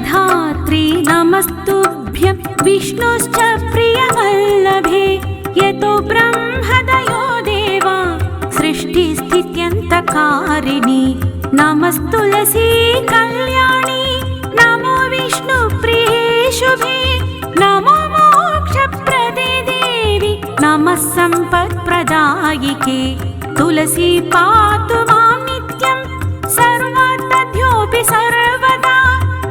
जगद्धात्री नमस्तुभ्यं विष्णुश्च प्रियवल्लभे यतो ब्रह्मदयो देवा सृष्टिस्थित्यन्तकारिणी नमस्तुलसी कल्याणी नमो विष्णुप्रिये शुभे नमो मोक्षप्रदे देवी नमः सम्पत्प्रदायिके तुलसी पातु मां नित्यं सर्वतध्योऽपि सर्वदा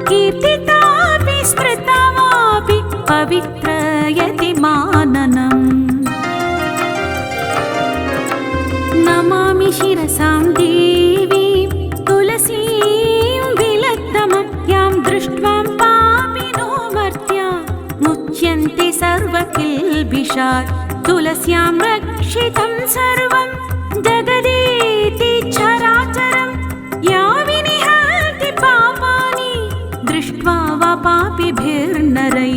कीर्तितापि स्मृतमापि पवित्रयति माननम् नमामि शिरसां देवीं तुलसीं विलग्नमं यां दृष्ट्वा पापिनो मर्त्या मुच्यन्ते सर्वकिल्बिषात् तुलस्यां रक्षितं सर्वं जगदेति चराचरं या विनिहन्ति पापानि दृष्ट्वा वा पापिभिर्नरै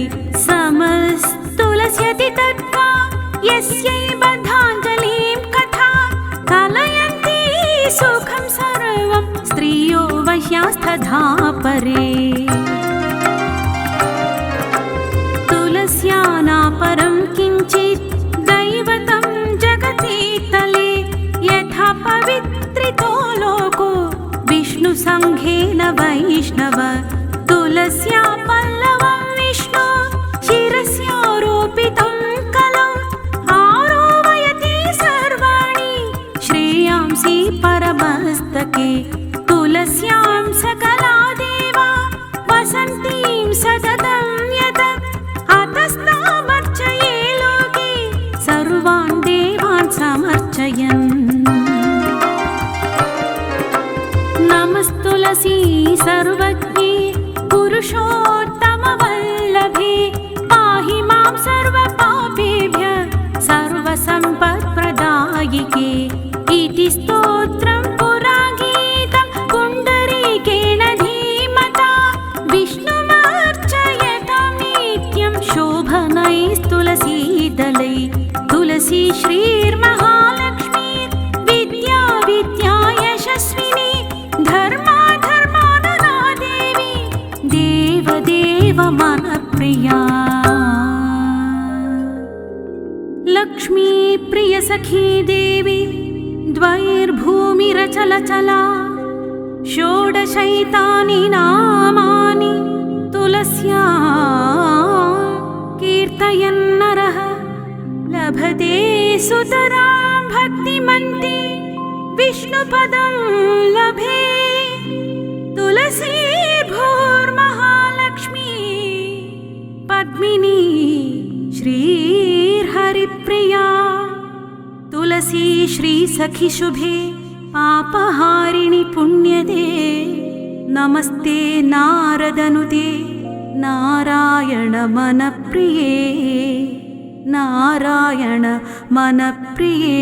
समस्तुलस्यति तत्त्वा यस्यै बद्धाञ्जलिं कथा कलयन्ति सुखं सर्वं स्त्रियो वश्यास्तथा परे तुलस्या नापरं किञ्चित् दैवतं जगति तले यथा पवित्रितो लोको विष्णुसङ्घेन वैष्णव तुलस्या पल्लवं विष्णु शिरस्यारोपितं कलौ आरोपयति सर्वाणि श्रेयांसि परमस्तके तुलस्यां सकला देवा वसन्तीं सततं यत् अतस्तामर्चये लोके सर्वान् देवान् समर्चयन् नमस्तुलसी सर्वज्ञे पुरुषोत्तमवल्लभे पाहि मां सर्वपापेभ्यः सर्वसम्पत्प्रदायिके इति स्तोत्रं पुरा गीतं पुण्डरीकेण धीमता विष्णुमर्चयतां नित्यं शोभनैस्तुलसीदलै तुलसी श्रीर्महालक्ष्मी विद्या विद्या यशस्विनी धर्मा धर्मानना देवी देवदेव मनप्रिया लक्ष्मी प्रिय सखी देवी द्वैर्भूमिरचलचला षोडशैतानि नामानि तुलस्या कीर्तयन्नरः लभते सुतरां भक्तिमन्ति विष्णुपदं लभे तुलसी भूर्महालक्ष्मी पद्मिनी श्रीर्हरिप्रिया तुलसी श्रीसखि शुभे पापहारिणि पुण्यदे नमस्ते नारदनुते नारायण मनप्रिये नारायण मनप्रिये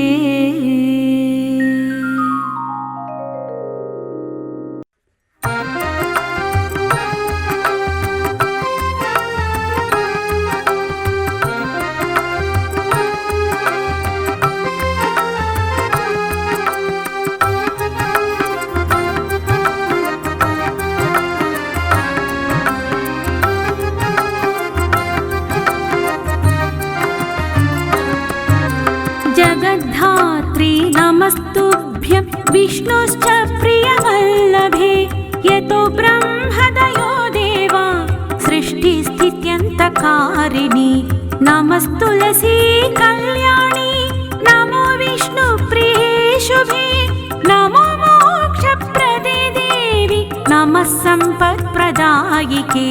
जगद्धात्री नमस्तुभ्यं विष्णुश्च प्रियवल्लभे यतो ब्रह्मदयो देवा सृष्टिस्थित्यन्तकारिणी नमस्तुलसी कल्याणी नमो विष्णुप्रिये शुभे नमो मोक्षप्रदे देवी नमः सम्पत्प्रदायिके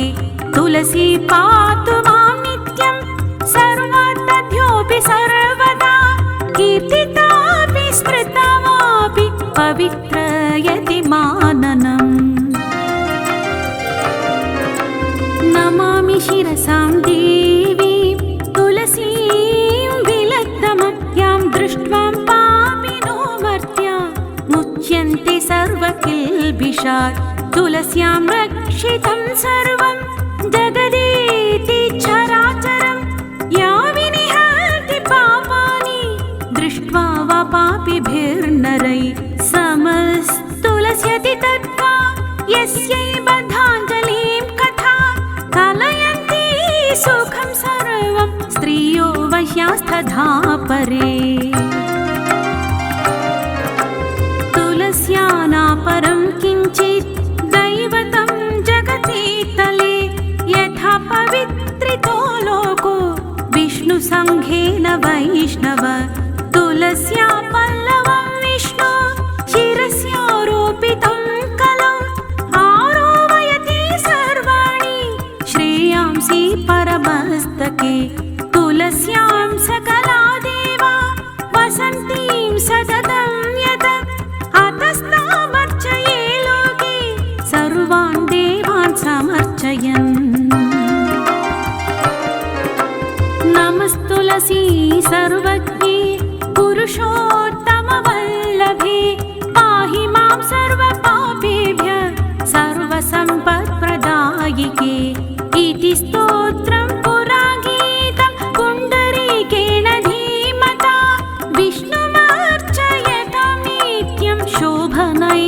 तुलसी पातु मां नित्यं सर्वतध्योऽपि सर्वदा कीर्तितापि स्मृतमापि पवित्रयति माननम् नमामि शिरसां देवीं तुलसीं विलग्नमं यां दृष्ट्वा पापिनो मर्त्या मुच्यन्ते सर्वकिल्बिषात् तुलस्यां रक्षितं सर्वं जगदेति चराचरं या विनिहन्ति पापानि दृष्ट्वा वा पापिभिर्नरै समस्तुलस्यति तत्त्वा यस्यै बद्धाञ्जलिं कथा वश्यास्तथा परे तुलस्या नापरं किञ्चित् दैवतं जगति तले यथा पवित्रितो लोको विष्णुसङ्घेन वैष्णव तुलस्या पल्लवं विष्णु शिरस्यारोपितं कलौ आरोहयति सर्वाणि श्रेयांसि परमस्तके तुलस्यां सकला देवा वसन्तीं सततं यत अतस्तामर्चये लोके सर्वान् देवान् समर्चयन् नमस्तुलसी सर्वज्ञे पुरुषोत्तमवल्लभे पाहि मां सर्वपापेभ्यः सर्वसम्पत्प्रदायिके इति स्तोत्रं पुरा गीतं पुण्डरीकेण धीमता विष्णुमर्चयतां नित्यं शोभनैस्तुलसीदलै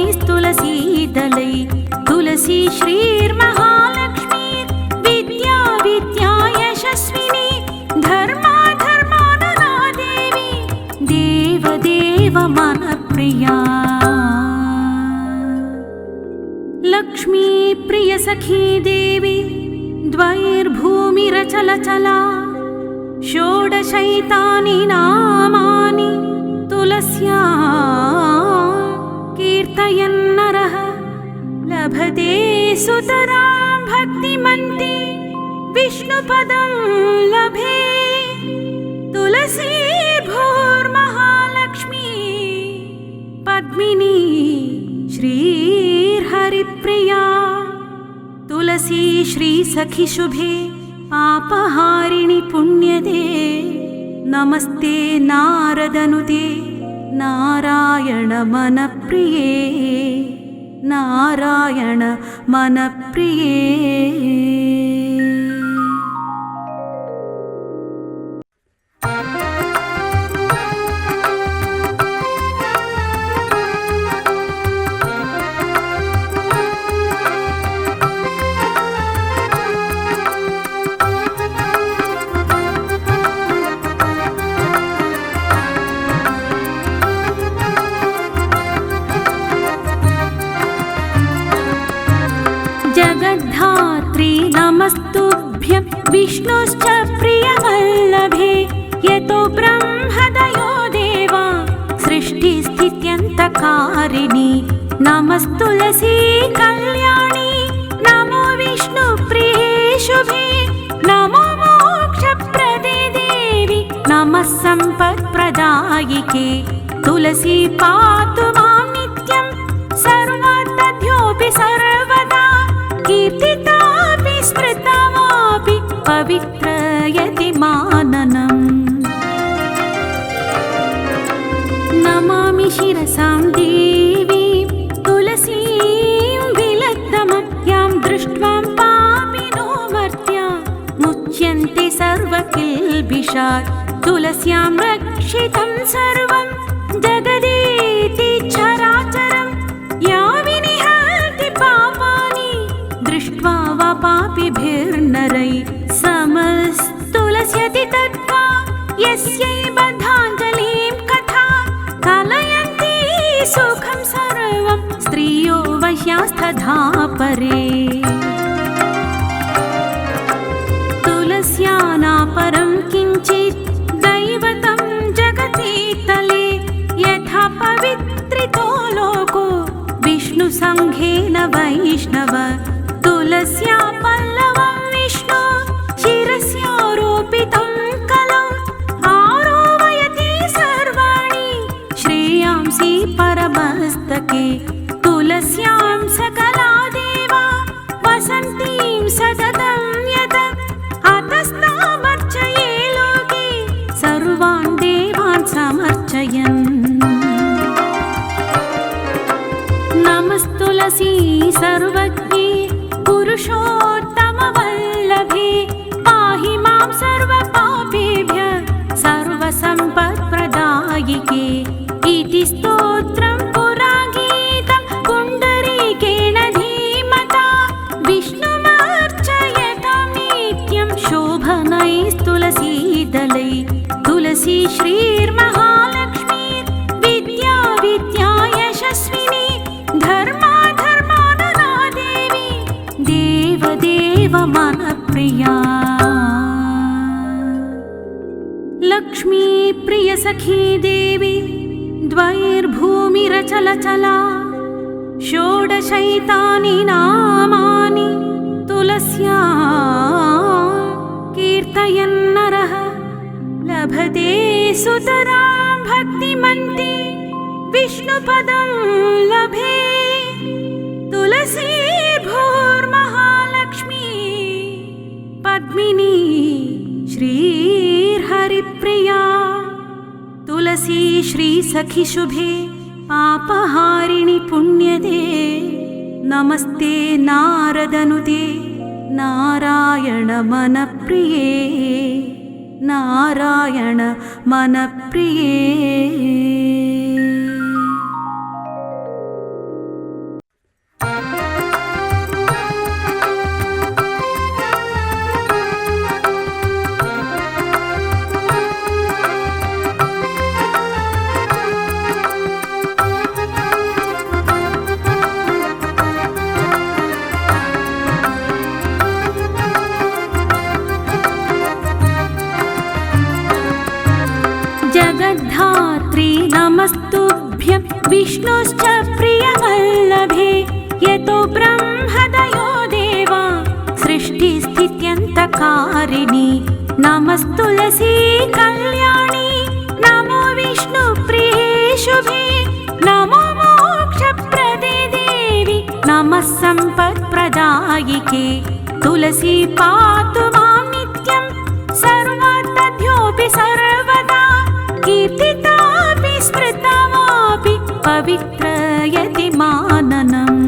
तुलसी श्रीर्महालक्ष्मीर्विद्या विद्या यशस्विनी धर्मा धर्मानना देवी देवदेव मनप्रिया लक्ष्मी प्रिय सखी देवी द्वैर्भूमिरचलचला षोडशैतानि नामानि तुलस्या कीर्तयन्नरः लभते सुतरां भक्तिमन्ते विष्णुपदं लभे तुलसीर्भूर्महालक्ष्मी पद्मिनी श्रीर्हरिप्रिया तुलसी श्रीसखि शुभे पापहारिणि पुण्यदे नमस्ते नारदनुते नारायण मनप्रिये नारायण मनप्रिये जगद्धात्री नमस्तुभ्यं विष्णुश्च प्रियवल्लभे यतो ब्रह्मदयो देवा सृष्टिस्थित्यन्तकारिणि नमस्तुलसी कल्याणी नमो विष्णुप्रिये शुभे नमो मोक्षप्रदे देवी नमः सम्पत्प्रदायिके तुलसी पातु मां नित्यं सर्वतध्योऽपि सर्वदा कीर्तितापि स्मृतवापि पवित्रयति माननम् नमामि शिरसां देवीं तुलसीं विलग्नमत्यां दृष्ट्वा पापिनो मर्त्या मुच्यन्ते सर्वकिल्बिषात् तुलस्यां रक्षितं सर्वं जगदेति चराचरं या विनिहन्ति पापानि दृष्ट्वा वा पापिभिर्नरै समस्तुलस्यति तद्वा यस्यै बद्धाञ्जलिं कथा कलयन्ति सुखं सर्वं स्त्रियो वश्यास्तथा परे तुलस्या नापरं किञ्चित् दैवतं जगति तले यथा पवित्रितो लोको विष्णुसङ्घेन वैष्णव तुलस्या पल्लवं विष्णु शिरस्यारोपितं कलौ आरोहयति सर्वाणि श्रेयांसि परमस्तके तुलस्यां सकला देवा वसन्तीं सततं यत अतस्तामर्चये लोके सर्वान् देवान् समर्चयन् नमस्तुलसी सर्वज्ञे पुरुषोत्तमवल्लभे पाहि मां सर्वपापेभ्यः सर्वसम्पत्प्रदायिके इति स्तोत्रं पुरा गीतं पुण्डरीकेण धीमता विष्णुमर्चयतां नित्यं शोभनैस्तुलसीदलै तुलसी देव मनप्रिया लक्ष्मी प्रिय सखी देवी द्वैर्भूमिरचलचला षोडशैतानि नामानि तुलस्या कीर्तयन्नरः लभते सुतरां भक्तिमन्ति विष्णुपदं लभे तुलसीर्भूर्महालक्ष्मी पद्मिनी श्रीर्हरिप्रिया तुलसी श्रीसखि शुभे पापहारिणि पुण्यदे नमस्ते नारदनुते नारायण मनप्रिये नारायण मनप्रिये जगद्धात्री नमस्तुभ्यं विष्णुश्च प्रियवल्लभे यतो ब्रह्मदयो देवा सृष्टिस्थित्यन्तकारिणी नमस्तुलसी कल्याणी नमो विष्णुप्रिये शुभे नमो मोक्षप्रदे देवी नमः सम्पत्प्रदायिके तुलसी पातु मां नित्यं सर्वतद्योऽपि सर्वदा कीर्तितापि स्मृतमापि पवित्रयति माननम्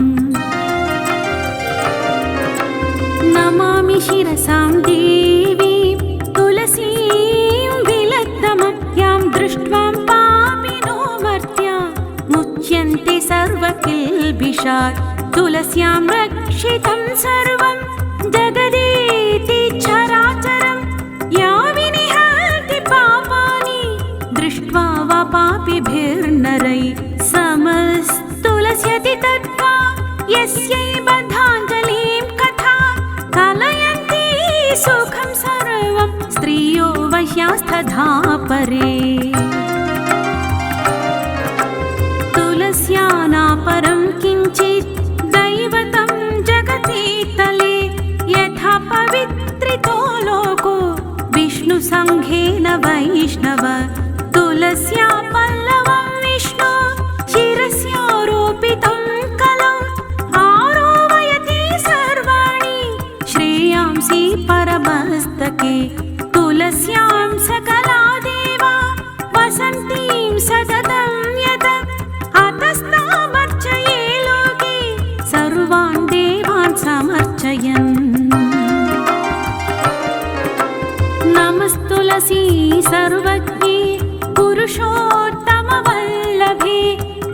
नमामि शिरसां देवीं तुलसीं विलग्धमं यां दृष्ट्वा पापिनो मर्त्या मुच्यन्ते सर्वकिल्बिषात् तुलस्यां रक्षितं सर्वं जगदेति चराचरं या विनिहन्ति पापानि दृष्ट्वा वा पापिभिर्नरै समस्तुलस्यति तद्वा यस्यै बद्धाञ्जलिं कथा कलयन्ति सुखं सर्वं स्त्रियो वश्यास्तथा परे तुलस्या नापरं किञ्चित् दैवतं जगति तले यथा पवित्रितो लोको विष्णुसङ्घेन वैष्णव तुलस्या पल्लवं विष्णु शिरस्यारोपितं कलौ आरोहयति सर्वाणि श्रेयांसि परमस्तके तुलस्यां सकला देवा वसन्तीं सततं यत अतस्तामर्चये लोके सर्वान् देवान् समर्चयन् नमस्तुलसी सर्वज्ञे पुरुषोत्तमवल्लभे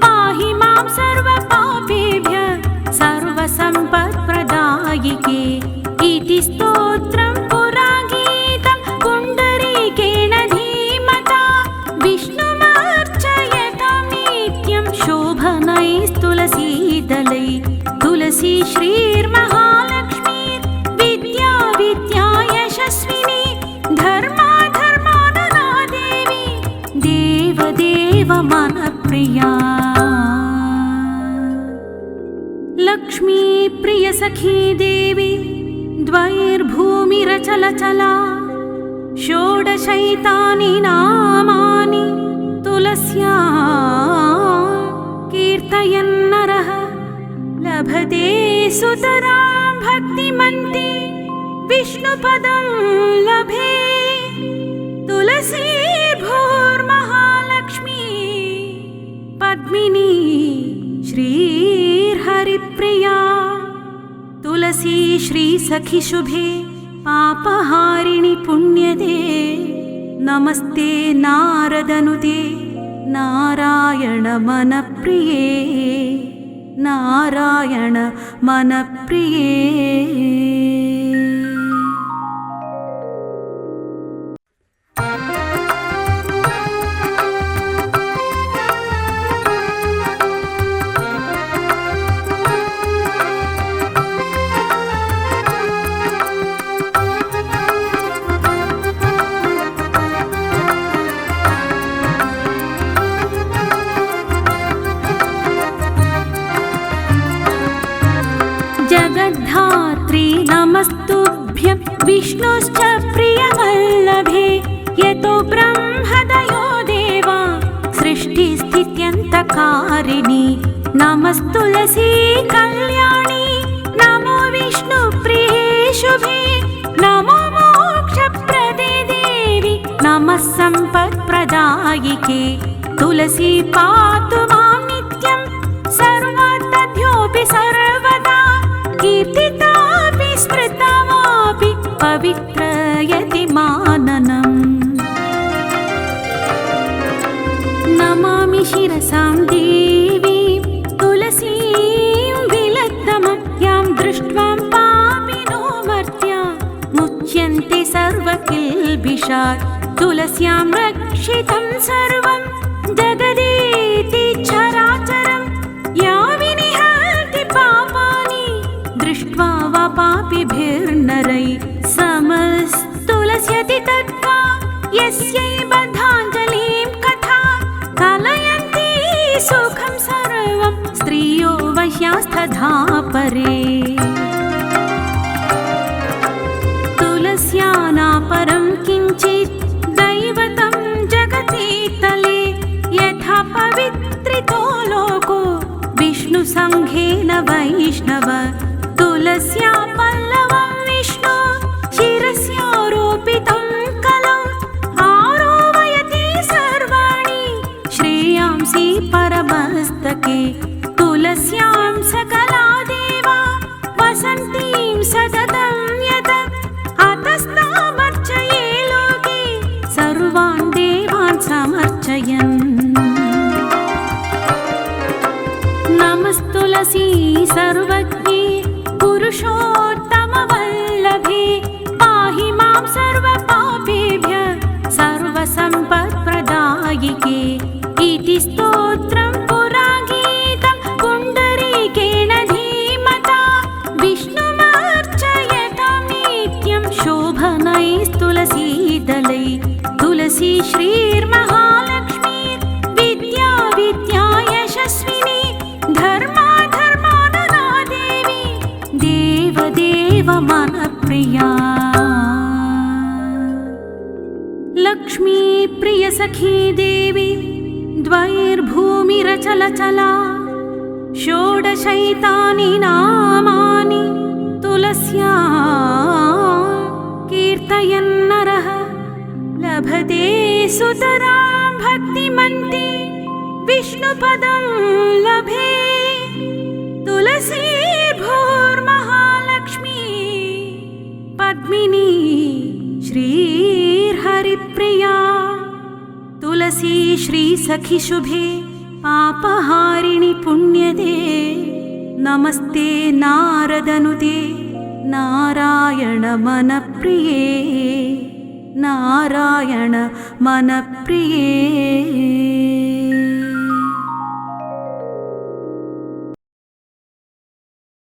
पाहि मां सर्वपापेभ्यः सर्वसम्पत्प्रदायिके इति स्तोत्रं पुरा गीतं पुण्डरीकेण धीमता विष्णुमर्चयतां नित्यं शोभनैस्तुलसीदलै तुलसी श्रीर्महालक्ष्मी विद्या विद्या यशस्विनी धर्मा धर्मानना देवी देवदेव मनप्रिया लक्ष्मी प्रिय सखी देवी द्वैर्भूमिरचलचला षोडशैतानि नामानि तुलस्या कीर्तयन्नरः लभते सुतरां भक्तिमन्ति विष्णुपदं लभे तुलसीर्भूर्महालक्ष्मी पद्मिनी श्रीर्हरिप्रिया तुलसी श्रीसखि शुभे पापहारिणि पुण्यदे नमस्ते नारदनुते नारायण मनप्रिये नारायण मनप्रिये विष्णुश्च प्रियवल्लभे यतो ब्रह्मदयो देवा सृष्टिस्थित्यन्तकारिणि नमस्तुलसी कल्याणी नमो विष्णुप्रिये शुभे नमो मोक्षप्रदे देवी नमः सम्पत्प्रदायिके तुलसी पातु मां नित्यं सर्वतध्योऽपि सर्वदा कीर्तितापि स्मृतवापि पवित्रयति माननम् नमामि शिरसां देवीं तुलसीं विलग्नमं यां दृष्ट्वा पापिनो मर्त्या मुच्यन्ते सर्वकिल्बिषात् तुलस्यां रक्षितं सर्वं जगदेति चराचरं या विनिहन्ति पापानि दृष्ट्वा वा पापिभिर्नरै समस्तुलस्यति तद्वा यस्यै बद्धाञ्जलिं कथा कलयन्ति सुखं सर्वं स्त्रियो वश्यास्तथा परे तुलस्या नापरं किञ्चित् दैवतं जगति तले यथा पवित्रितो लोको विष्णुसङ्घेन वैष्णव तुलस्या पल्लवं विष्णु शिरस्यारोपितं कलौ आरोपयति सर्वाणि श्रेयांसि परमस्तके तुलस्यां सकला देवा वसन्तीं सततं यत् अतस्तामर्चये लोके सर्वान् देवान् समर्चयन् नमस्तुलसी सर्वज्ञे पुरुषोत्तमवल्लभे पाहि मां सर्वपापेभ्यः सर्वसम्पत्प्रदायिके इति स्तोत्रं पुरा गीतं पुण्डरीकेण धीमता विष्णुमर्चयतां नित्यं शोभनैस्तुलसीदलै तुलसी श्रीर्महालक्ष्मीर्विद्या विद्या यशस्विनी धर्माधर्मानना देवी देवदेव मनप्रिया लक्ष्मी प्रियसखी देवी द्वैर्भूमिरचलचला षोडशैतानि नामानि तुलस्या कीर्तयन्नरः लभते सुतरां भक्तिमन्ति विष्णुपदं लभे तुलसी भूर्महालक्ष्मी पद्मिनी श्रीर्हरिप्रिया तुलसी श्रीसखि शुभे पापहारिणि पुण्यदे नमस्ते नारदनुते नारायण मनप्रिये नारायण मनप्रिये।